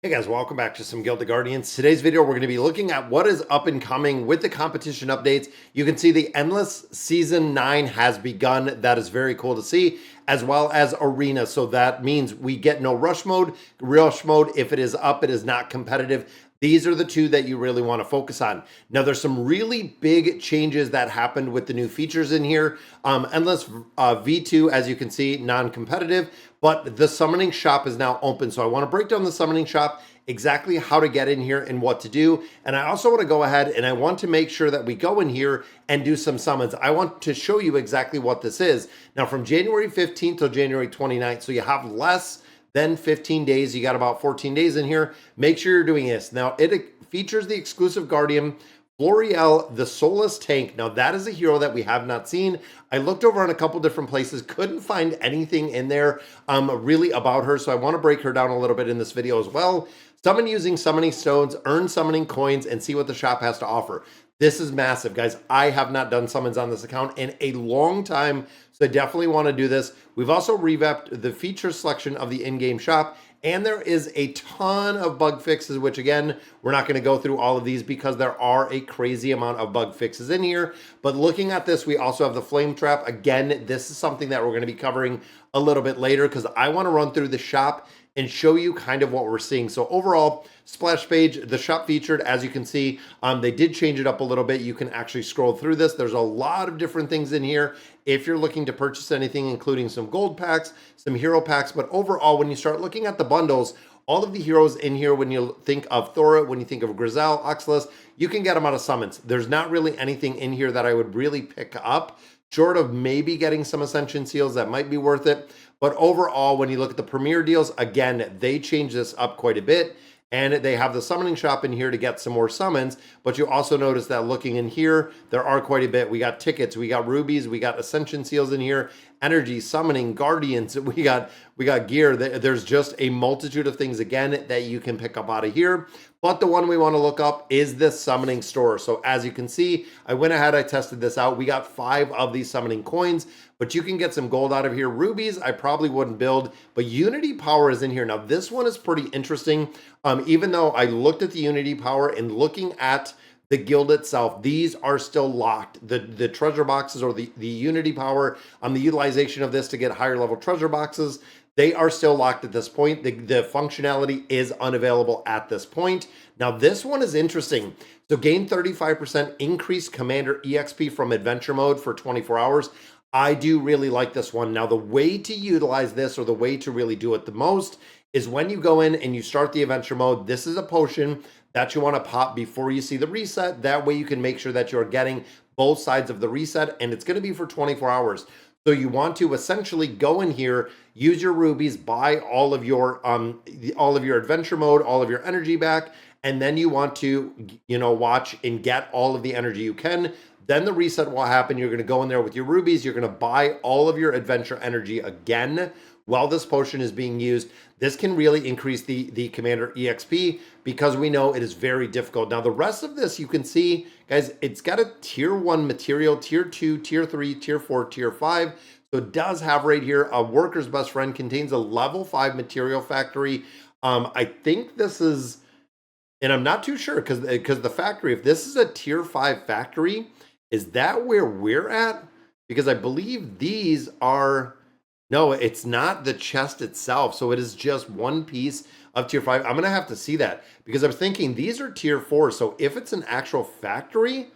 Hey guys, welcome back to some Gilded Guardians. Today's video, we're going to be looking at what is up and coming with the competition updates. You can see the Endless Season 9 has begun. That is very cool to see, as well as Arena. So that means we get no rush mode. Rush mode, if it is up, it is not competitive. These are the two that you really want to focus on. Now, there's some really big changes that happened with the new features in here. Endless V2, as you can see, non-competitive, but the summoning shop is now open. So I want to break down the summoning shop, exactly how to get in here and what to do. And I also want to go ahead and I want to make sure that we go in here and do some summons. I want to show you exactly what this is. Now, from January 15th till January 29th, so you have less then 15 days. You got about 14 days in here. Make sure you're doing this. Now, it features the exclusive Guardian, Floriel, the Soulless Tank. Now, that is a hero that we have not seen. I looked over on a couple different places, couldn't find anything in there really about her, so I want to break her down a little bit in this video as well. Summon using summoning stones, earn summoning coins, and see what the shop has to offer. This is massive, guys. I have not done summons on this account in a long time, so I definitely want to do this. We've also revamped the feature selection of the in-game shop, and there is a ton of bug fixes, which again, we're not going to go through all of these because there are a crazy amount of bug fixes in here. But looking at this, we also have the flame trap. Again, this is something that we're going to be covering a little bit later because I want to run through the shop and show you kind of what we're seeing. So overall, splash page, the shop featured, as you can see, they did change it up a little bit. You can actually scroll through this. There's a lot of different things in here if you're looking to purchase anything, including some gold packs, some hero packs. But overall, when you start looking at the bundles, all of the heroes in here, when you think of Thora, when you think of Grizel, Oxalis, you can get them out of summons. There's not really anything in here that I would really pick up, short of maybe getting some Ascension seals that might be worth it. But overall, when you look at the premier deals, again, they change this up quite a bit. And they have the summoning shop in here to get some more summons. But you also notice that looking in here, there are quite a bit. We got tickets, we got rubies, we got Ascension seals in here, energy, summoning, guardians, we got gear. There's just a multitude of things, again, that you can pick up out of here. But the one we want to look up is this summoning store. So as you can see, I went ahead, I tested this out. We got 5 of these summoning coins, but you can get some gold out of here. Rubies, I probably wouldn't build, but Unity Power is in here. Now, this one is pretty interesting. Even though I looked at the Unity Power and looking at the guild itself, these are still locked. The treasure boxes or the Unity Power, the utilization of this to get higher level treasure boxes, they are still locked at this point. The functionality is unavailable at this point. Now, this one is interesting. So gain 35% increased commander EXP from adventure mode for 24 hours. I do really like this one. Now, the way to utilize this, or the way to really do it the most, is when you go in and you start the adventure mode. This is a potion that you want to pop before you see the reset. That way you can make sure that you're getting both sides of the reset, and it's going to be for 24 hours. So you want to essentially go in here, use your rubies, buy all of your adventure mode, all of your energy back, and then you want to, watch and get all of the energy you can. Then the reset will happen. You're going to go in there with your rubies. You're going to buy all of your adventure energy again while this potion is being used. This can really increase the commander EXP because we know it is very difficult. Now, the rest of this, you can see, guys, it's got a tier 1 material, tier 2, tier 3, tier 4, tier 5. So it does have right here, a worker's best friend contains a level 5 material factory. I think this is, and I'm not too sure because the factory, if this is a tier 5 factory, is that where we're at? Because I believe these are, no, it's not the chest itself. So it is just one piece of tier 5. I'm going to have to see that because I'm thinking these are tier 4. So if it's an actual factory,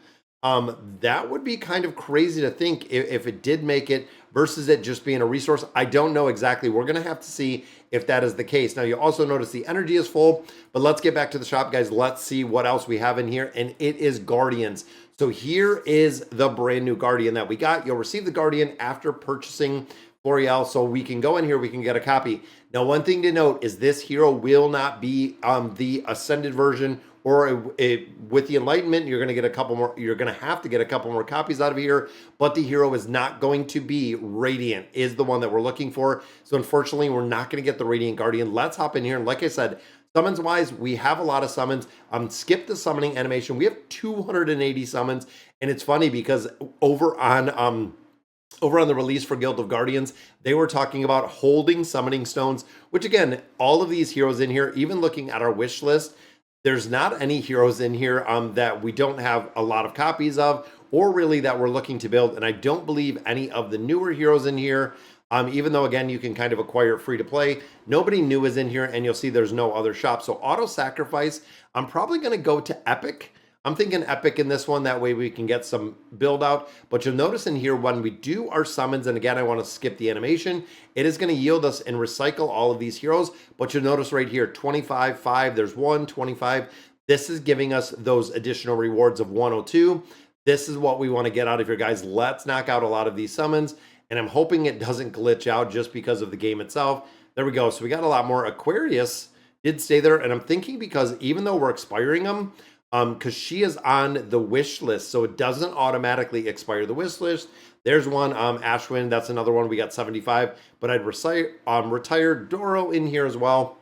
that would be kind of crazy to think if it did make it versus it just being a resource. I don't know exactly. We're going to have to see if that is the case. Now, you also notice the energy is full, but let's get back to the shop, guys. Let's see what else we have in here, and it is Guardians. So here is the brand new Guardian that we got. You'll receive the Guardian after purchasing Floriel, so we can go in here, we can get a copy. Now, one thing to note is this hero will not be the Ascended version, or with the Enlightenment, you're going to get a couple more. You're going to have to get a couple more copies out of here, but the hero is not going to be Radiant, is the one that we're looking for. So unfortunately, we're not going to get the Radiant Guardian. Let's hop in here, and like I said, summons wise, we have a lot of summons. Skip the summoning animation. We have 280 summons, and it's funny because over on over on the release for Guild of Guardians, they were talking about holding summoning stones, which again, all of these heroes in here, even looking at our wish list, there's not any heroes in here that we don't have a lot of copies of, or really that we're looking to build. And I don't believe any of the newer heroes in here, even though again, you can kind of acquire it free to play. Nobody new is in here, and you'll see there's no other shop. So auto sacrifice, I'm probably going to go to Epic. I'm thinking Epic in this one, that way we can get some build out. But you'll notice in here when we do our summons, and again, I want to skip the animation, it is going to yield us and recycle all of these heroes. But you'll notice right here, 25, 5, there's 1, 25. This is giving us those additional rewards of 102. This is what we want to get out of here, guys. Let's knock out a lot of these summons. And I'm hoping it doesn't glitch out just because of the game itself. There we go. So we got a lot more. Aquarius did stay there. And I'm thinking because even though we're expiring them, because she is on the wish list, so it doesn't automatically expire the wish list. There's one, Ashwin, that's another one. We got 75, but I'd retire Doro in here as well.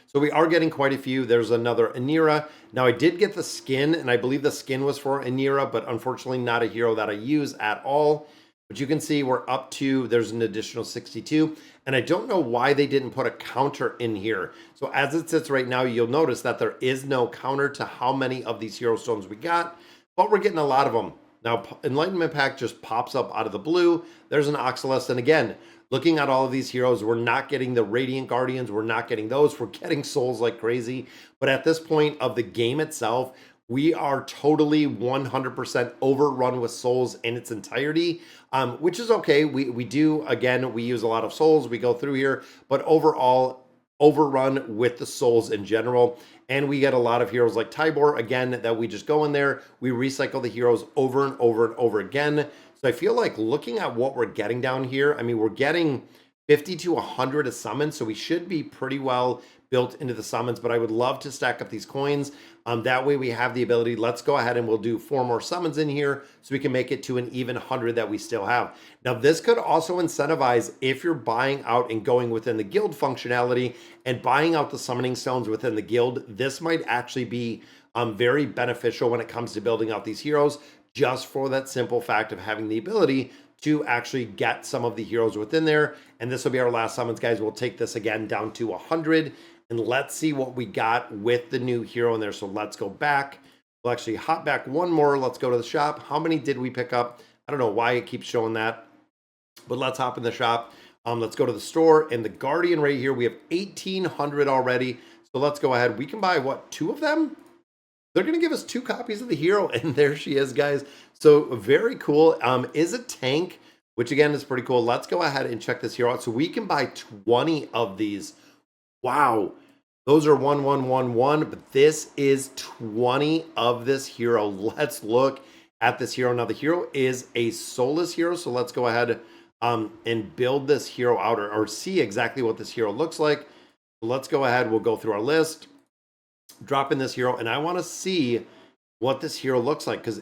So we are getting quite a few. There's another Anira. Now I did get the skin, and I believe the skin was for Anira, but unfortunately not a hero that I use at all. But you can see we're up to, there's an additional 62. And I don't know why they didn't put a counter in here. So as it sits right now, you'll notice that there is no counter to how many of these hero stones we got, but we're getting a lot of them. Now, Enlightenment Pack just pops up out of the blue. There's an Oxalus. And again, looking at all of these heroes, we're not getting the Radiant Guardians. We're not getting those. We're getting souls like crazy. But at this point of the game itself, we are totally 100% overrun with souls in its entirety, which is okay. We do, again, we use a lot of souls. We go through here, but overall overrun with the souls in general. And we get a lot of heroes like Tybor, again, that we just go in there. We recycle the heroes over and over and over again. So I feel like looking at what we're getting down here, I mean, we're getting 50 to 100 a summon, so we should be pretty well built into the summons, but I would love to stack up these coins. That way we have the ability. Let's go ahead and we'll do 4 more summons in here so we can make it to an even 100 that we still have. Now, this could also incentivize if you're buying out and going within the guild functionality and buying out the summoning stones within the guild. This might actually be very beneficial when it comes to building out these heroes, just for that simple fact of having the ability to actually get some of the heroes within there. And this will be our last summons, guys. We'll take this again down to 100. And let's see what we got with the new hero in there. So let's go back. We'll actually hop back one more. Let's go to the shop. How many did we pick up? I don't know why it keeps showing that, but let's hop in the shop. Let's go to the store, and the Guardian right here, we have 1,800 already. So let's go ahead. We can buy, what, 2 of them? They're going to give us 2 copies of the hero, and there she is, guys. So very cool. Is a tank, which again is pretty cool. Let's go ahead and check this hero out. So we can buy 20 of these. Wow, those are 1111, but this is 20 of this hero. Let's look at this hero. Now, the hero is a soulless hero, so let's go ahead and build this hero out, or see exactly what this hero looks like. Let's go ahead. We'll go through our list, drop in this hero, and I want to see what this hero looks like, because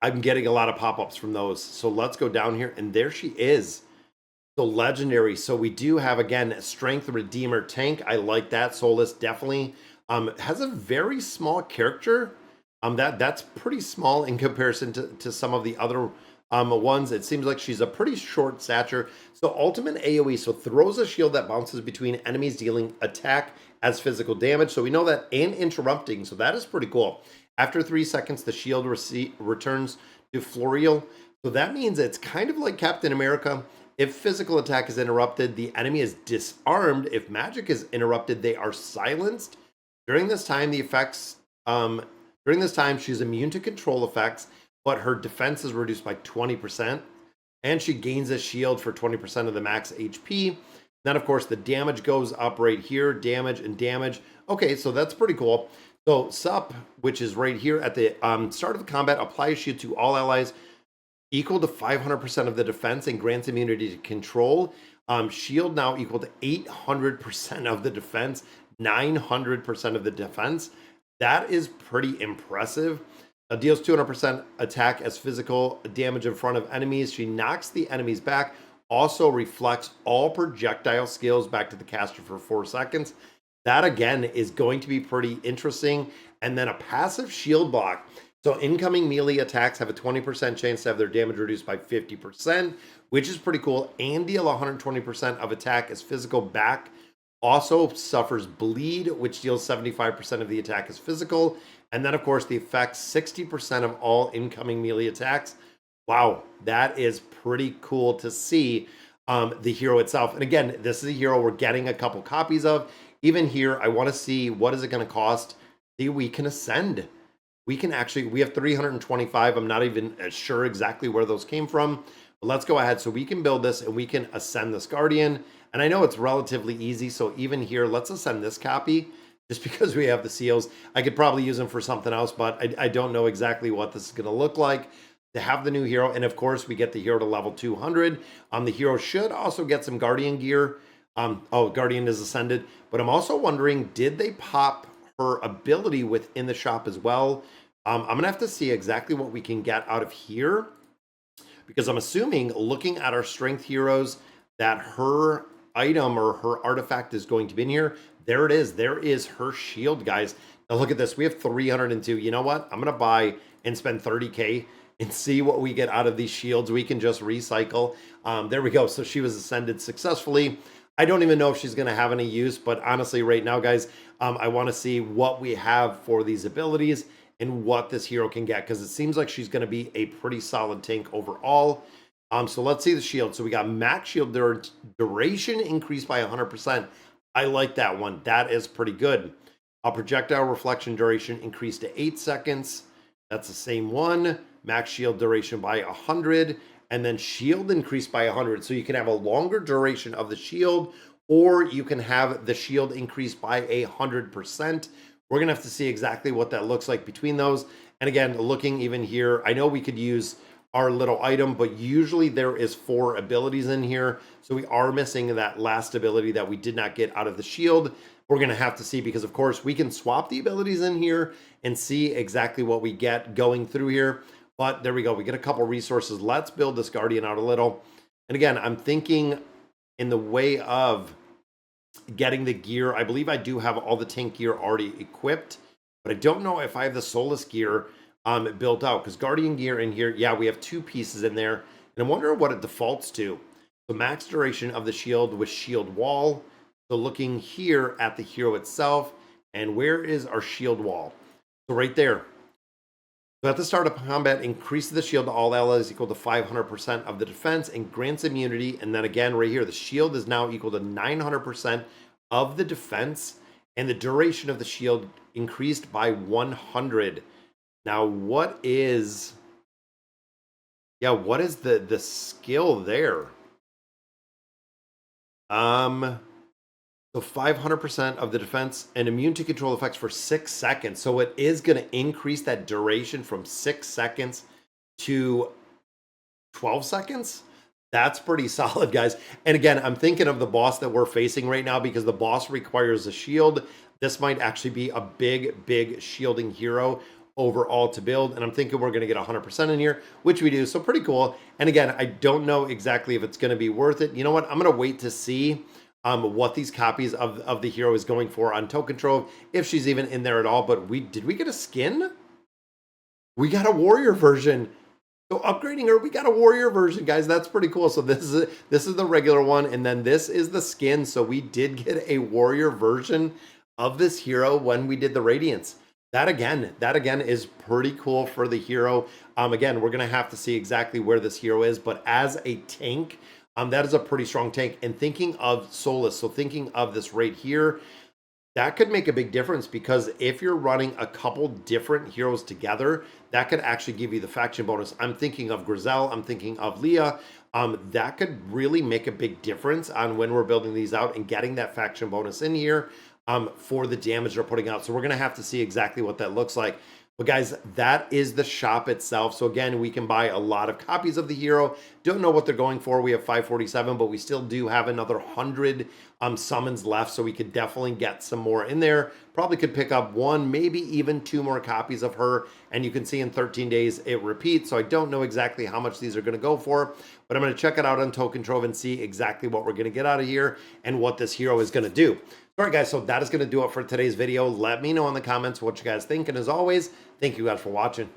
I'm getting a lot of pop-ups from those. So let's go down here, and there she is. So legendary. So we do have, again, Strength Redeemer tank. I like that. Soulless definitely has a very small character. That's pretty small in comparison to some of the other ones. It seems like she's a pretty short stature. So ultimate AoE, so throws a shield that bounces between enemies, dealing attack as physical damage. So we know that, and interrupting. So that is pretty cool. After 3 seconds, the shield returns to Floriel. So that means it's kind of like Captain America. If physical attack is interrupted, the enemy is disarmed. If magic is interrupted, they are silenced. During this time, she's immune to control effects, but her defense is reduced by 20%. And she gains a shield for 20% of the max HP. Then, of course, the damage goes up right here. Damage and damage. Okay, so that's pretty cool. So SUP, which is right here at the start of the combat, applies shield to all allies equal to 500% of the defense and grants immunity to control. Shield now equal to 800% of the defense, 900% of the defense. That is pretty impressive. Deals 200% attack as physical damage in front of enemies. She knocks the enemies back. Also reflects all projectile skills back to the caster for 4 seconds. That, again, is going to be pretty interesting. And then a passive shield block. So incoming melee attacks have a 20% chance to have their damage reduced by 50%, which is pretty cool, and deal 120% of attack as physical back. Also suffers bleed, which deals 75% of the attack as physical. And then, of course, the effects 60% of all incoming melee attacks. Wow, that is pretty cool to see. The hero itself. And again, this is a hero we're getting a couple copies of. Even here, I want to see what is it going to cost. See, we can ascend. We can actually, we have 325. I'm not even sure exactly where those came from. But let's go ahead. So we can build this and we can ascend this Guardian. And I know it's relatively easy. So even here, let's ascend this copy. Just because we have the seals. I could probably use them for something else, but I don't know exactly what this is going to look like. To have the new hero, and of course we get the hero to level 200. The hero should also get some Guardian gear. Oh, Guardian is ascended, but I'm also wondering, did they pop her ability within the shop as well? I'm gonna have to see exactly what we can get out of here, because I'm assuming, looking at our strength heroes, that her item or her artifact is going to be in here. There it is. There is her shield, guys. Now look at this. We have 302. You know what? I'm gonna buy and spend 30K and see what we get out of these shields. We can just recycle. There we go. So she was ascended successfully. I don't even know if she's going to have any use, but honestly, right now, guys, I want to see what we have for these abilities and what this hero can get, because it seems like she's going to be a pretty solid tank overall. So let's see the shield. So we got max shield duration increased by 100%. I like that one. That is pretty good. Projectile reflection duration increased to 8 seconds. That's the same one. Max shield duration by 100, and then shield increased by 100. So you can have a longer duration of the shield, or you can have the shield increased by 100%. We're gonna have to see exactly what that looks like between those. And again, looking even here, I know we could use our little item, but usually there is 4 abilities in here. So we are missing that last ability that we did not get out of the shield. We're going to have to see, because of course we can swap the abilities in here and see exactly what we get going through here. But there we go. We get a couple resources. Let's build this Guardian out a little. And again, I'm thinking in the way of getting the gear. I believe I do have all the tank gear already equipped, but I don't know if I have the Solus gear built out, because Guardian gear in here, yeah, we have 2 pieces in there. And I'm wondering what it defaults to. The max duration of the shield with shield wall. So looking here at the hero itself, and where is our shield wall? So right there. So at the start of combat, increases the shield to all allies equal to 500% of the defense and grants immunity. And then again, right here, the shield is now equal to 900% of the defense, and the duration of the shield increased by 100. Now, what is the skill there? So 500% of the defense and immune to control effects for 6 seconds. So it is going to increase that duration from 6 seconds to 12 seconds. That's pretty solid, guys. And again, I'm thinking of the boss that we're facing right now, because the boss requires a shield. This might actually be a big shielding hero overall to build. And I'm thinking we're going to get 100% in here, which we do. So pretty cool. And again, I don't know exactly if it's going to be worth it. You know what? I'm going to wait to see what these copies of the hero is going for on Token Trove, if she's even in there at all. But did we get a skin? We got a warrior version. So upgrading her, we got a warrior version, guys. That's pretty cool. So this is the regular one, and then this is the skin. So we did get a warrior version of this hero when we did the Radiance. That again is pretty cool for the hero. Again, we're gonna have to see exactly where this hero is, but as a tank, that is a pretty strong tank. And thinking of Solus, so thinking of this right here, that could make a big difference, because if you're running a couple different heroes together, that could actually give you the faction bonus. I'm thinking of Grizel, I'm thinking of Leah. That could really make a big difference on when we're building these out and getting that faction bonus in here for the damage they're putting out. So we're going to have to see exactly what that looks like. But guys, that is the shop itself. So again, we can buy a lot of copies of the hero. Don't know what they're going for. We have 547, but we still do have another 100 summons left. So we could definitely get some more in there. Probably could pick up 1, maybe even 2 more copies of her. And you can see in 13 days, it repeats. So I don't know exactly how much these are going to go for, but I'm going to check it out on Token Trove and see exactly what we're going to get out of here and what this hero is going to do. All right, guys, so that is going to do it for today's video. Let me know in the comments what you guys think. And as always, thank you guys for watching.